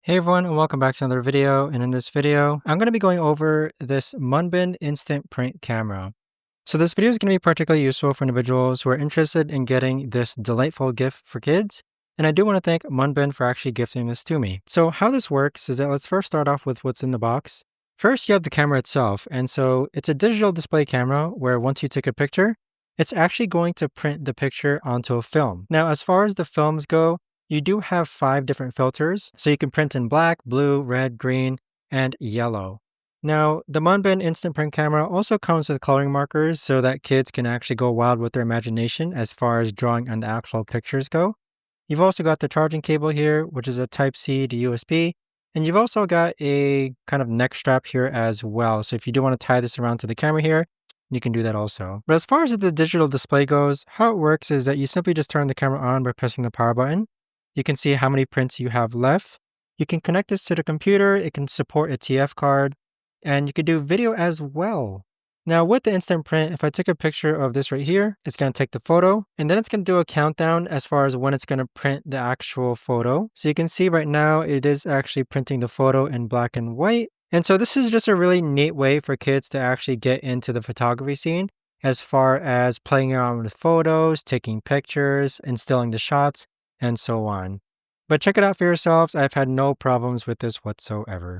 Hey everyone, and welcome back to another video. And in this video, I'm going to be going over this Munbyn Instant Print Camera. So this video is going to be particularly useful for individuals who are interested in getting this delightful gift for kids. And I do want to thank Munbyn for actually gifting this to me. So how this works is that let's first start off with what's in the box. First, you have the camera itself. And so it's a digital display camera where once you take a picture, it's actually going to print the picture onto a film. Now, as far as the films go, you do have 5 different filters, so you can print in black, blue, red, green, and yellow. Now, the Munbyn Instant Print Camera also comes with coloring markers so that kids can actually go wild with their imagination as far as drawing on the actual pictures go. You've also got the charging cable here, which is a Type-C to USB, and you've also got a kind of neck strap here as well. So if you do want to tie this around to the camera here, you can do that also. But as far as the digital display goes, how it works is that you simply just turn the camera on by pressing the power button. You can see how many prints you have left. You can connect this to the computer. It can support a TF card, and you could do video as well. Now with the instant print, if I take a picture of this right here, it's going to take the photo, and then it's going to do a countdown as far as when it's going to print the actual photo. So you can see right now, it is actually printing the photo in black and white. And so this is just a really neat way for kids to actually get into the photography scene as far as playing around with photos, taking pictures, instilling the shots, and so on. But check it out for yourselves. I've had no problems with this whatsoever.